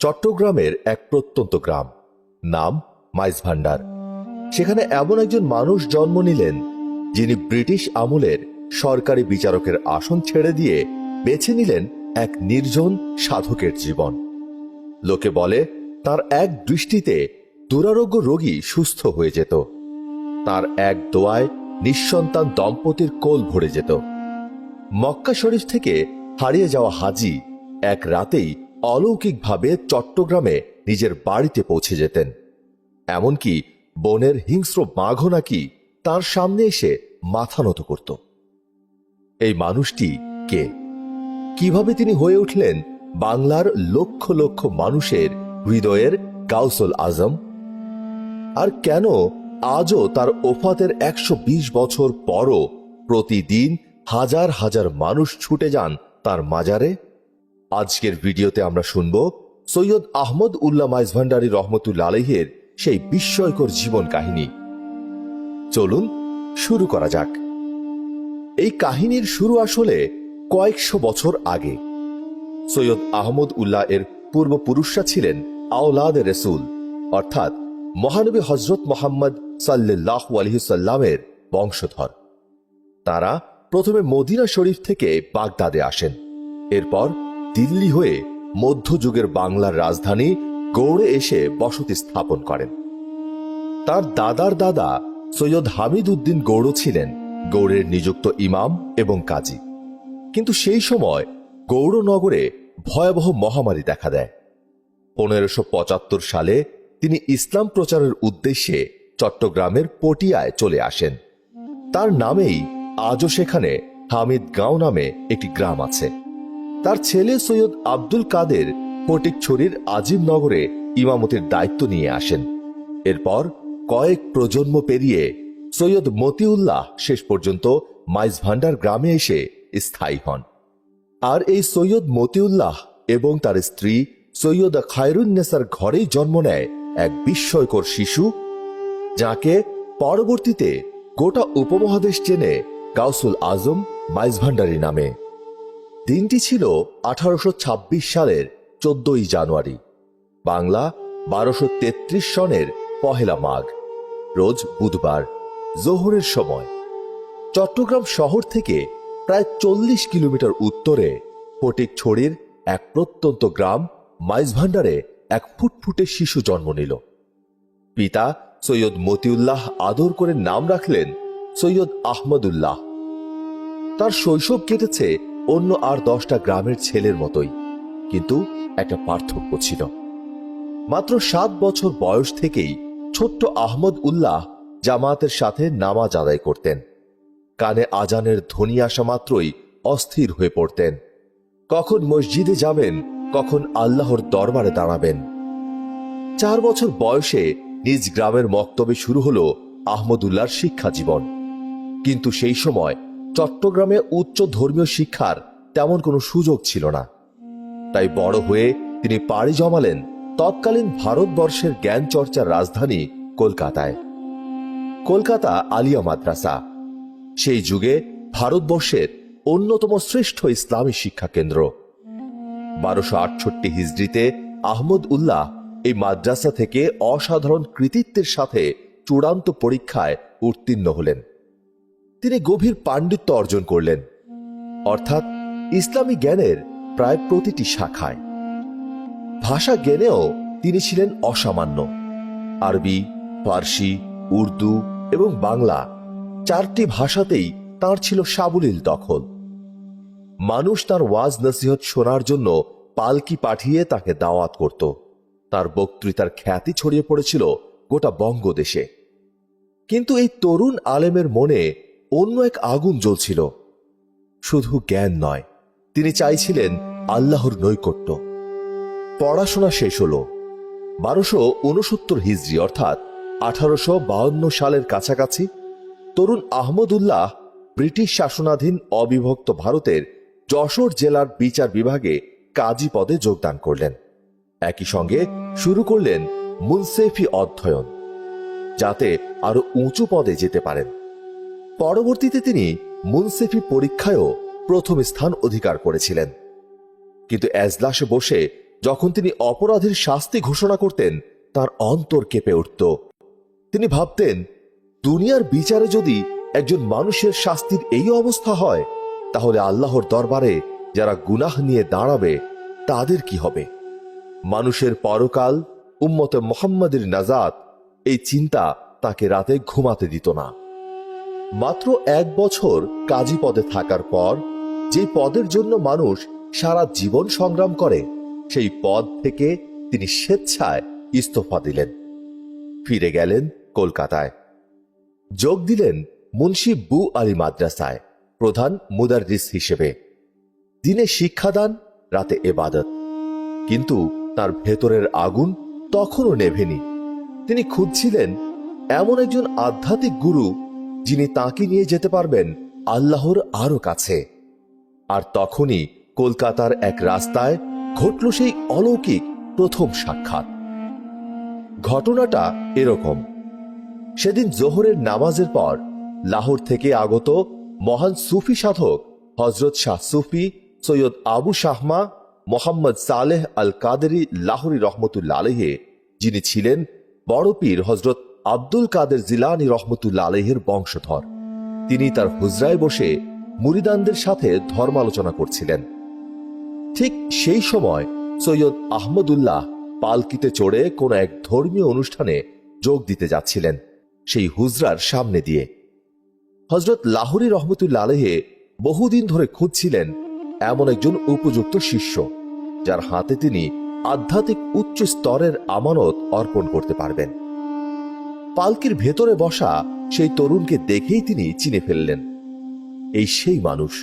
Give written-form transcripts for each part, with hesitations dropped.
চট্টগ্রামের এক প্রত্যন্ত গ্রাম, নাম মাইজভান্ডার। সেখানে এমন একজন মানুষ জন্ম নিলেন যিনি ব্রিটিশ আমলের সরকারি বিচারকের আসন ছেড়ে দিয়ে বেছে নিলেন এক নির্জন সাধকের জীবন। লোকে বলে তার এক দৃষ্টিতে দুরারোগ্য রোগী সুস্থ হয়ে যেত, তার এক দোয়ায় নিঃসন্তান দম্পতির কোল ভরে যেত। মক্কা শরীফ থেকে হারিয়ে যাওয়া হাজি এক রাতেই অলৌকিকভাবে চট্টগ্রামে নিজের বাড়িতে পৌঁছে যেতেন। এমনকি বনের হিংস্র বাঘও নাকি তার সামনে এসে মাথা নত করত। এই মানুষটি কে? কিভাবে তিনি হয়ে উঠলেন বাংলার লক্ষ লক্ষ মানুষের হৃদয়ের গাউসুল আজম? আর কেন আজও তার ওফাতের 120 বছর পরও প্রতিদিন হাজার হাজার মানুষ ছুটে যান তার মাজারে? আজকের ভিডিওতে আমরা শুনব সৈয়দ আহমদ উল্লাহ মাইজভান্ডারী রহমতুল্লাহ আলাইহির সেই বিস্ময়কর জীবন কাহিনী। চলুন শুরু করা যাক। এই কাহিনীর শুরু আসলে কয়েকশো বছর আগে। সৈয়দ আহমদ উল্লাহ এর পূর্বপুরুষরা ছিলেন আওলাদ রসুল, অর্থাৎ মহানবী হযরত মুহাম্মদ সাল্লাল্লাহু আলাইহি সাল্লামের বংশধর। তারা প্রথমে মদিনা শরীফ থেকে বাগদাদে আসেন, এরপর দিল্লি হয়ে মধ্যযুগের বাংলার রাজধানী গৌড়ে এসে বসতি স্থাপন করেন। তার দাদার দাদা সৈয়দ হামিদ উদ্দিন গৌড় ছিলেন গৌড়ের নিযুক্ত ইমাম এবং কাজী। কিন্তু সেই সময় গৌড় নগরে ভয়াবহ মহামারী দেখা দেয়। 1575 সালে তিনি ইসলাম প্রচারের উদ্দেশ্যে চট্টগ্রামের পটিয়ায় চলে আসেন। তার নামেই আজও সেখানে হামিদ গাঁও নামে একটি গ্রাম আছে। তার ছেলে সৈয়দ আব্দুল কাদের ফটিকছড়ির আজিমনগরে ইমামতির দায়িত্ব নিয়ে আসেন। এরপর কয়েক প্রজন্ম পেরিয়ে সৈয়দ মতিউল্লাহ শেষ পর্যন্ত মাইজভান্ডার গ্রামে এসে স্থায়ী হন। আর এই সৈয়দ মতিউল্লাহ এবং তার স্ত্রী সৈয়দ খায়রুন্নেসার ঘরেই জন্ম নেয় এক বিস্ময়কর শিশু, যাকে পরবর্তীতে গোটা উপমহাদেশ চেনে গাউসুল আজম মাইজভান্ডারী নামে। দিনটি ছিল 1826 সালের 14ই জানুয়ারি, বাংলা 1233 সনের পহেলা মাঘ, রোজ বুধবার, জোহরের সময়। চট্টগ্রাম শহর থেকে প্রায় 40 কিলোমিটার উত্তরে ফটিকছড়ির এক প্রত্যন্ত গ্রাম মাইজভান্ডারে এক ফুটফুটে শিশু জন্ম নিল। পিতা সৈয়দ মতিউল্লাহ আদর করে নাম রাখলেন সৈয়দ আহমদুল্লাহ। তার শৈশব কেটেছে অন্য আর 10টা গ্রামের ছেলের মতোই, কিন্তু একটা পার্থক্য ছিল। মাত্র 7 বছর বয়স থেকেই ছোট্ট আহমদ উল্লাহ জামাতের সাথে নামাজ আদায় করতেন। কানে আজানের ধ্বনি আসা মাত্রই অস্থির হয়ে পড়তেন। কখন মসজিদে যাবেন, কখন আল্লাহর দরবারে দাঁড়াবেন। 4 বছর বয়সে নিজ গ্রামের মক্তবে শুরু হলো আহমদুল্লাহর শিক্ষা জীবন। কিন্তু সেই সময় চট্টগ্রামে উচ্চ ধর্মীয় শিক্ষার তেমন কোনো সুযোগ ছিল না। তাই বড় হয়ে তিনি পাড়ি জমালেন তৎকালীন ভারতবর্ষের জ্ঞান চর্চার রাজধানী কলকাতায়। কলকাতা আলিয়া মাদ্রাসা সেই যুগে ভারতবর্ষের অন্যতম শ্রেষ্ঠ ইসলামী শিক্ষা কেন্দ্র। 1268 হিজরিতে আহমদ উল্লাহ এই মাদ্রাসা থেকে অসাধারণ কৃতিত্বের সাথে চূড়ান্ত পরীক্ষায় উত্তীর্ণ হলেন। তিনি গভীর পাণ্ডিত্য অর্জন করলেন, অর্থাৎ ইসলামী জ্ঞানের প্রায় প্রতিটি শাখায়। ভাষা জ্ঞানেও তিনি ছিলেন অসামান্য। আরবি, ফার্সি, উর্দু এবং বাংলা 4টি ভাষাতেই তার ছিল সাবলীল দখল। মানুষ তার ওয়াজ নসিহত শোনার জন্য পালকি পাঠিয়ে তাকে দাওয়াত করত। তার বক্তৃতার খ্যাতি ছড়িয়ে পড়েছিল গোটা বঙ্গদেশে। কিন্তু এই তরুণ আলেমের মনে অন্য এক আগুন জ্বলছিল। শুধু জ্ঞান নয়, তিনি চাইছিলেন আল্লাহর নৈকট্য। পড়াশোনা শেষ হল 1269 হিজরি, অর্থাৎ 1852 সালের কাছাকাছি। তরুণ আহমদুল্লাহ ব্রিটিশ শাসনাধীন অবিভক্ত ভারতের যশোর জেলার বিচার বিভাগে কাজী পদে যোগদান করলেন। একই সঙ্গে শুরু করলেন মুনসেফি অধ্যয়ন, যাতে আরো উঁচু পদে যেতে পারেন। পরবর্তীতে তিনি মুনসেফি পরীক্ষায়ও প্রথম স্থান অধিকার করেছিলেন। কিন্তু এজলাসে বসে যখন তিনি অপরাধীর শাস্তি ঘোষণা করতেন তার অন্তর কেঁপে উঠত। তিনি ভাবতেন, দুনিয়ার বিচারে যদি একজন মানুষের শাস্তির এই অবস্থা হয়, তাহলে আল্লাহর দরবারে যারা গুনাহ নিয়ে দাঁড়াবে তাদের কি হবে? মানুষের পরকাল, উম্মতে মুহাম্মাদের নাজাত, এই চিন্তা তাকে রাতে ঘুমাতে দিত না। মাত্র 1 বছর কাজী পদে থাকার পর, যে পদের জন্য মানুষ সারা জীবন সংগ্রাম করে, সেই পদ থেকে তিনি স্বেচ্ছায় ইস্তফা দিলেন। ফিরে গেলেন কলকাতায়। যোগ দিলেন মুন্সি বু আলী মাদ্রাসায় প্রধান মুদাররিস হিসেবে। দিনে শিক্ষাদান, রাতে ইবাদত। কিন্তু তার ভেতরের আগুন তখনও নেভেনি। তিনি খুঁজছিলেন এমন একজন আধ্যাত্মিক গুরু যিনি তাকে নিয়ে যেতে পারবেন আল্লাহর আরো কাছে। আর তখনই কলকাতার এক রাস্তায় ঘটল সেই অলৌকিক প্রথম সাক্ষাৎ। ঘটনাটা এরকম। সেদিন জোহরের নামাজের পর লাহোর থেকে আগত মহান সুফি সাধক হজরত শাহ সুফি সৈয়দ আবু শাহমা মোহাম্মদ সালেহ আল কাদেরি লাহোরী রহমতুল্লাহ আলাইহি, যিনি ছিলেন বড় পীর হজরত আব্দুল কাদের জিলানী রহমতুল্লাহ আলাইহির বংশধর, তিনি তার হুজরায় বসে মুরিদানদের সাথে ধর্মালোচনা করছিলেন। ঠিক সেই সময় সৈয়দ আহমদুল্লাহ পালকিতে চড়ে কোন এক ধর্মীয় অনুষ্ঠানে যোগ দিতে যাচ্ছিলেন, সেই হুজরার সামনে দিয়ে। হজরত লাহোরী রহমতুল্লাহ আলাইহি বহুদিন ধরে খুঁজছিলেন এমন একজন উপযুক্ত শিষ্য, যার হাতে তিনি আধ্যাত্মিক উচ্চ স্তরের আমানত অর্পণ করতে পারবেন। পালকির ভেতরে বসা সেই তরুণকে দেখেই তিনি চিনে ফেললেন, এই সেই মানুষ।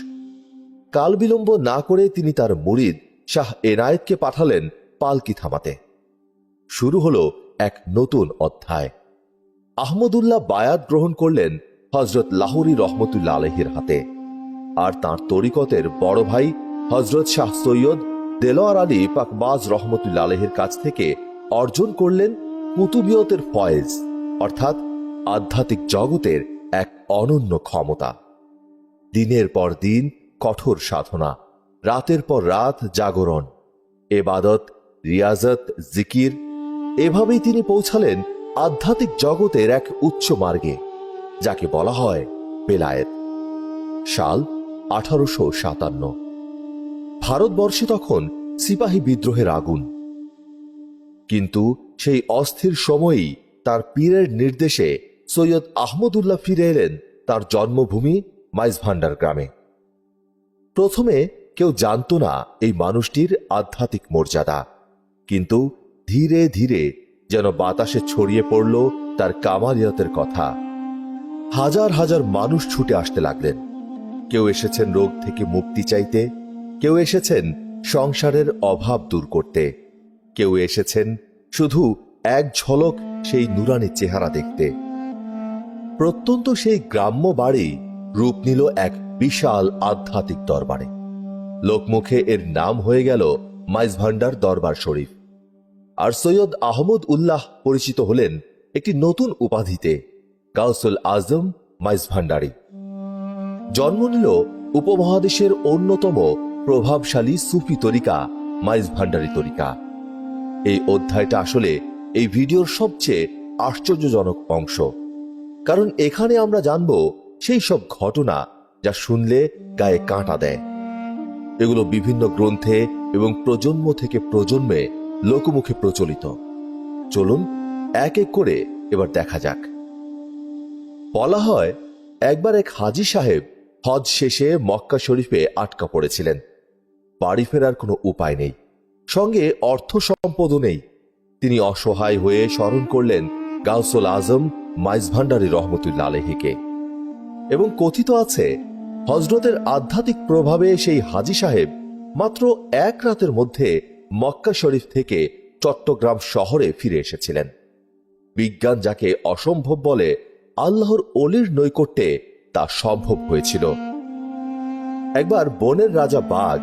কাল বিলম্ব না করে তিনি তার মুরিদ শাহ এনায়েতকে পাঠালেন পালকি থামাতে। শুরু হলো এক নতুন অধ্যায়। আহমদুল্লাহ বায়াত গ্রহণ করলেন হজরত লাহোরী রহমতুল্লাহ আলাইহির হাতে, আর তাঁর তরিকতের বড় ভাই হজরত শাহ সৈয়দ দেলোয়ার আলী পাকবাজ রহমতুল্লাহ আলাইহির কাছ থেকে অর্জন করলেন কুতুবিয়তের ফয়েজ, অর্থাৎ আধ্যাত্মিক জগতের এক অনন্য ক্ষমতা। দিনের পর দিন কঠোর সাধনা, রাতের পর রাত জাগরণ, এবাদত, রিয়াজত, জিকির, এভাবেই তিনি পৌঁছালেন আধ্যাত্মিক জগতের এক উচ্চ মার্গে, যাকে বলা হয় বেলায়েত। সাল 1857। ভারতবর্ষে তখন সিপাহী বিদ্রোহের আগুন। কিন্তু সেই অস্থির সময়েই তার পীরের নির্দেশে সৈয়দ আহমদুল্লাহ ফিরে এলেন তার জন্মভূমি মাইজভান্ডার গ্রামে। প্রথমে কেউ জানত না এই মানুষটির আধ্যাত্মিক মর্যাদা, কিন্তু ধীরে ধীরে যেন বাতাসে ছড়িয়ে পড়ল তার কামালিয়াতের কথা। হাজার হাজার মানুষ ছুটে আসতে লাগলেন। কেউ এসেছেন রোগ থেকে মুক্তি চাইতে, কেউ এসেছেন সংসারের অভাব দূর করতে, কেউ এসেছেন শুধু এক ঝলক সেই নুরানি চেহারা দেখতে। প্রত্যন্ত সেই গ্রাম্য বাড়ি রূপ নিল এক বিশাল আধ্যাত্মিক দরবারে। লোকমুখে এর নাম হয়ে গেল মাইজভান্ডার দরবার শরীফ। আর সৈয়দ আহমদ উল্লাহ পরিচিত হলেন একটি নতুন উপাধিতে, গাউসুল আজম মাইজভান্ডারী। জন্ম নিল উপমহাদেশের অন্যতম প্রভাবশালী সুফি তরিকা মাইজভান্ডারী তরিকা। এই অধ্যায়টা আসলে এই ভিডিওর সবচেয়ে আশ্চর্যজনক অংশ, কারণ এখানে আমরা জানব সেই সব ঘটনা যা শুনলে গায়ে কাঁটা দেয়। এগুলো বিভিন্ন গ্রন্থে এবং প্রজন্ম থেকে প্রজন্মে লোকমুখে প্রচলিত। চলুন এক এক করে এবার দেখা যাক। বলা হয়, একবার এক হাজী সাহেব হজ শেষে মক্কা শরীফে আটকা পড়েছিলেন। বাড়ি ফেরার কোনো উপায় নেই, সঙ্গে অর্থ সম্পদও নেই। তিনি অসহায় হয়ে স্মরণ করলেন গাউসুল আজম মাইজভান্ডারী রহমতুল্লাহ আলাইহিকে। এবং কথিত আছে, হজরতের আধ্যাত্মিক প্রভাবে সেই হাজী সাহেব মাত্র 1 রাতের মধ্যে মক্কা শরীফ থেকে চট্টগ্রাম শহরে ফিরে এসেছিলেন। বিজ্ঞান যাকে অসম্ভব বলে, আল্লাহর অলির নৈকট্যে তা সম্ভব হয়েছিল। একবার বনের রাজা বাঘ,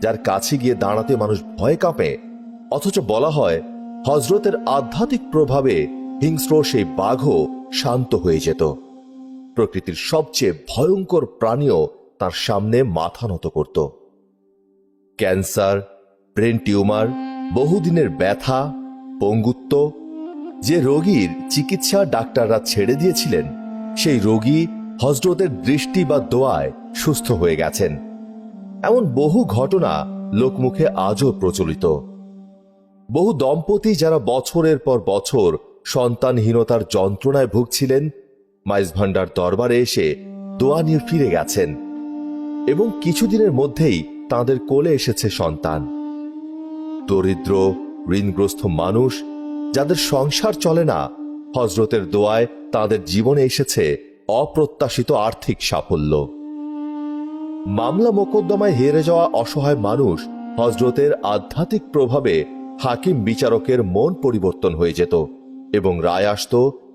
যার কাছে গিয়ে দাঁড়াতে মানুষ ভয় কাঁপে, অথচ বলা হয় হজরতের আধ্যাত্মিক প্রভাবে হিংস্র সেই বাঘও শান্ত হয়ে যেত। প্রকৃতির সবচেয়ে ভয়ঙ্কর প্রাণীও তার সামনে মাথা নত করত। ক্যান্সার, ব্রেন টিউমার, বহুদিনের ব্যথা, পঙ্গুত্ব, যে রোগীর চিকিৎসা ডাক্তাররা ছেড়ে দিয়েছিলেন, সেই রোগী হযরতের দৃষ্টি বা দোয়ায় সুস্থ হয়ে গেছেন। এমন বহু ঘটনা লোকমুখে আজও প্রচলিত। বহু দম্পতি যারা বছরের পর বছর সন্তানহীনতার যন্ত্রণায় ভুগছিলেন, মাইজ ভান্ডার দরবারে এসে দোয়া নিয়ে ফিরে গেছেন এবং কিছুদিনের মধ্যেই তাদের কোলে এসেছে সন্তান। দরিদ্র, ঋণগ্রস্ত মানুষ যাদের সংসার চলে না, হযরতের দোয়ায় তাদের জীবনে এসেছে অপ্রত্যাশিত আর্থিক সাফল্য। মামলা মোকদ্দমায় হেরে যাওয়া অসহায় মানুষ হযরতের আধ্যাত্মিক প্রভাবে হাকিম বিচারকের মন পরিবর্তন হয়ে যেত এবং রায় আসত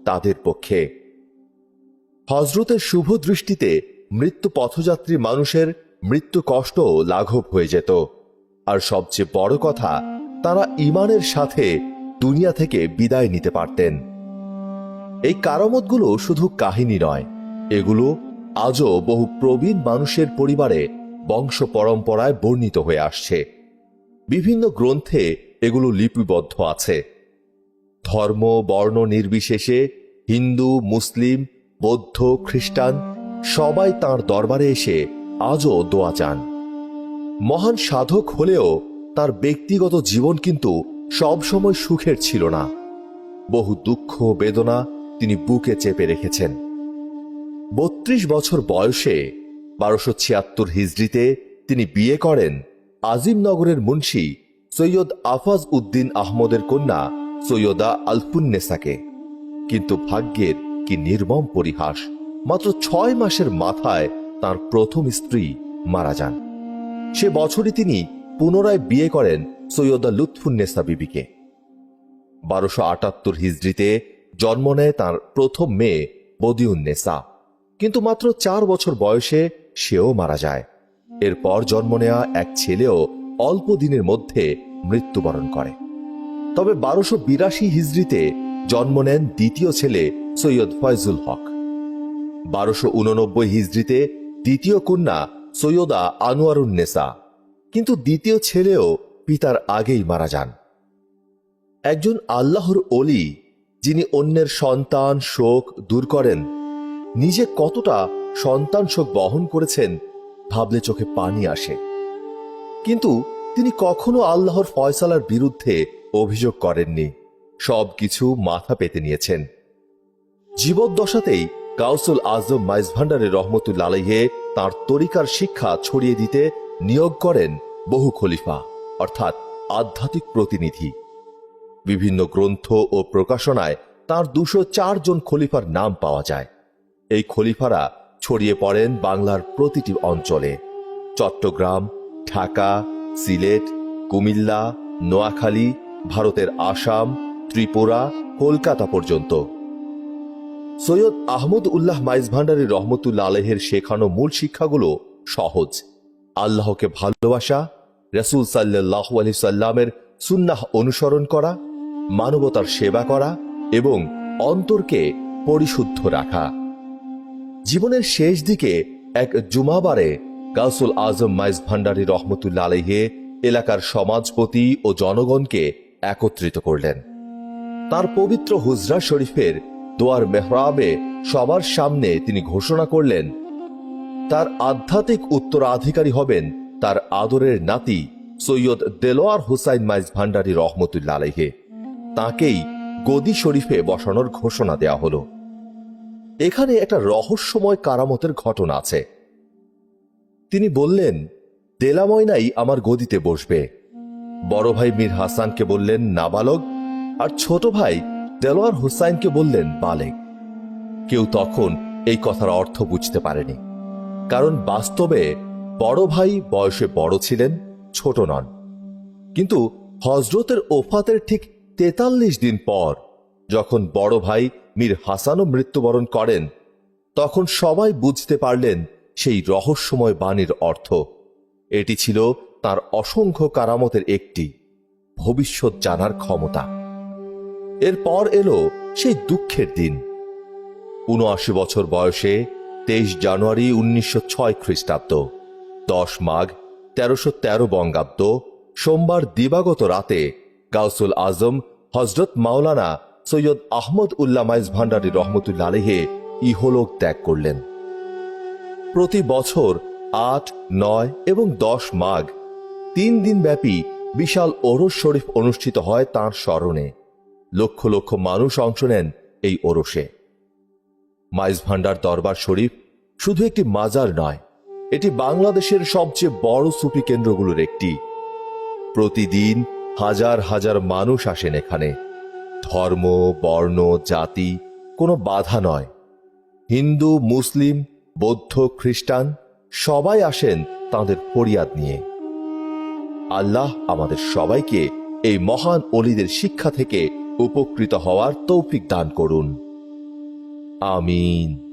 তাদের পক্ষে। হযরতের শুভ দৃষ্টিতে মৃত্যু পথযাত্রী মানুষের মৃত্যু কষ্ট লাঘব হয়ে যেত। আর সবচেয়ে বড় কথা, তারা ঈমানের সাথে দুনিয়া থেকে বিদায় নিতে পারতেন। এই কারামতগুলো শুধু কাহিনী নয়, এগুলো আজও বহু প্রবীণ মানুষের পরিবারে বংশ পরম্পরায় বর্ণিত হয়ে আসছে। বিভিন্ন গ্রন্থে এগুলো লিপিবদ্ধ আছে। ধর্ম বর্ণ নির্বিশেষে হিন্দু, মুসলিম, বৌদ্ধ, খ্রিস্টান সবাই তাঁর দরবারে এসে আজও দোয়া চান। মহান সাধক হলেও তার ব্যক্তিগত জীবন কিন্তু সবসময় সুখের ছিল না। বহু দুঃখ বেদনা তিনি বুকে চেপে রেখেছেন। ৩২ বছর বয়সে ১২৭৬ হিজরিতে তিনি বিয়ে করেন আজিমনগরের মুন্সি সৈয়দ আফাজ উদ্দিন আহমদের কন্যা সৈয়দা আলফুন্নেসাকে। কিন্তু ভাগ্যের কি নির্মম পরিহাস, মাত্র ৬ মাসের মাথায় তার প্রথম স্ত্রী মারা যান। সে বছরই তিনি পুনরায় বিয়ে করেন সৈয়দা লুৎফুন্নেসা বিবিকে। ১২৭৮ হিজরিতে জন্ম নেয় তাঁর প্রথম মেয়ে বদিউন্নেসা, কিন্তু মাত্র ৪ বছর বয়সে সেও মারা যায়। এরপর জন্ম নেওয়া এক ছেলেও অল্প দিনের মধ্যে মৃত্যুবরণ করে। তবে ১২৮২ হিজরিতে জন্ম নেন দ্বিতীয় ছেলে সৈয়দ ফয়জুল হক। ১২৮৯ হিজরিতে দ্বিতীয় কন্যা সৈয়দা আনোয়ারুন্নেসা, কিন্তু দ্বিতীয় ছেলেও পিতার আগেই মারা যান। একজন আল্লাহর ওলি যিনি অন্যের সন্তান শোক দূর করেন, নিজে কতটা সন্তান শোক বহন করেছেন ভাবলে চোখে পানি আসে। কিন্তু তিনি কখনো আল্লাহর ফয়সালার বিরুদ্ধে অভিযোগ করেননি, সবকিছু মাথা পেতে নিয়েছেন। জীবদ্দশাতেই গাউসুল আজম মাইজ ভান্ডারী রহমতুল্লাহ আলাইহি তাঁর তরিকার শিক্ষা ছড়িয়ে দিতে নিয়োগ করেন বহু খলিফা, অর্থাৎ আধ্যাত্মিক প্রতিনিধি। বিভিন্ন গ্রন্থ ও প্রকাশনায় তাঁর ২০৪ জন খলিফার নাম পাওয়া যায়। এই খলিফারা ছড়িয়ে পড়েন বাংলার প্রতিটি অঞ্চলে: চট্টগ্রাম, ঢাকা, সিলেট, কুমিল্লা, নোয়াখালী, ভারতের আসাম, ত্রিপুরা, কলকাতা পর্যন্ত। সৈয়দ আহমদ উল্লাহ মাইজ ভান্ডারী রহমতুল্লাহ আলাইহির শেখানো মূল শিক্ষাগুলো সহজ: আল্লাহকে ভালোবাসা, রাসূল সাল্লাল্লাহু আলাইহি সাল্লামের সুন্নাহ অনুসরণ করা, মানবতার সেবা করা এবং অন্তরকে পরিশুদ্ধ রাখা। জীবনের শেষ দিকে এক জুমাবারে গাউসুল আজম মাইজ ভান্ডারী রহমতুল্লাহ আলাইহি এলাকার সমাজপতি ও জনগণকে একত্রিত করলেন। তার পবিত্র হুজরা শরীফের দোয়ার মেহরাবে সবার সামনে তিনি ঘোষণা করলেন, তার আধ্যাত্মিক উত্তরাধিকারী হবেন তার আদরের নাতি সৈয়দ দেলোয়ার হুসাইন মাইজ ভান্ডারী রহমতুল্লাহ আলাইহি। তাঁকেই গদি শরীফে বসানোর ঘোষণা দেয়া হলো। এখানে একটা রহস্যময় কারামতের ঘটনা আছে। তিনি বললেন, দেলাময়নাই আমার গদিতে বসবে। বড় ভাই মীর হাসানকে বললেন নাবালক, আর ছোট ভাই দেলোয়ার হুসাইনকে বললেন বালেগ। কেউ তখন এই কথার অর্থ বুঝতে পারেনি, কারণ বাস্তবে বড় ভাই বয়সে বড় ছিলেন, ছোট নন। কিন্তু হযরতের ওফাতের ঠিক ৪৩ দিন পর যখন বড় ভাই মীর হাসানও মৃত্যুবরণ করেন, তখন সবাই বুঝতে পারলেন সেই রহস্যময় বাণীর অর্থ। এটি ছিল তার অসংখ্য কারামতের একটি, ভবিষ্যৎ জানার ক্ষমতা। এরপর এলো সেই দুঃখের দিন। ৭৯ বছর বয়সে ২৩ জানুয়ারি ১৯০৬ খ্রিস্টাব্দ, ১০ মাঘ ১৩১৩ বঙ্গাব্দ সোমবার দিবাগত রাতে গাউসুল আজম হজরত মাওলানা সৈয়দ আহমদ উল্লাহ মাইজ ভান্ডারী রহমতুল্লাহ আলাইহি ইহলোক ত্যাগ করলেন। প্রতি বছর ৮, ৯ এবং ১০ মাঘ ৩ দিন ব্যাপী বিশাল ওরস শরীফ অনুষ্ঠিত হয় তাঁর স্মরণে। লক্ষ লক্ষ মানুষ অংশ নেন এই ওরসে। মাইজ ভান্ডার দরবার শরীফ শুধু একটি মাজার নয়, এটি বাংলাদেশের সবচেয়ে বড় সুফি কেন্দ্রগুলোর একটি। প্রতিদিন হাজার হাজার মানুষ আসেন এখানে। ধর্ম, বর্ণ, জাতি কোনো বাধা নয়। হিন্দু, মুসলিম, বৌদ্ধ, খ্রিস্টান সবাই আসেন তাঁদের ফরিয়াদ নিয়ে। আল্লাহ আমাদের সবাইকে এই মহান ওলিদের শিক্ষা থেকে উপকৃত হওয়ার তৌফিক দান করুন। আমিন।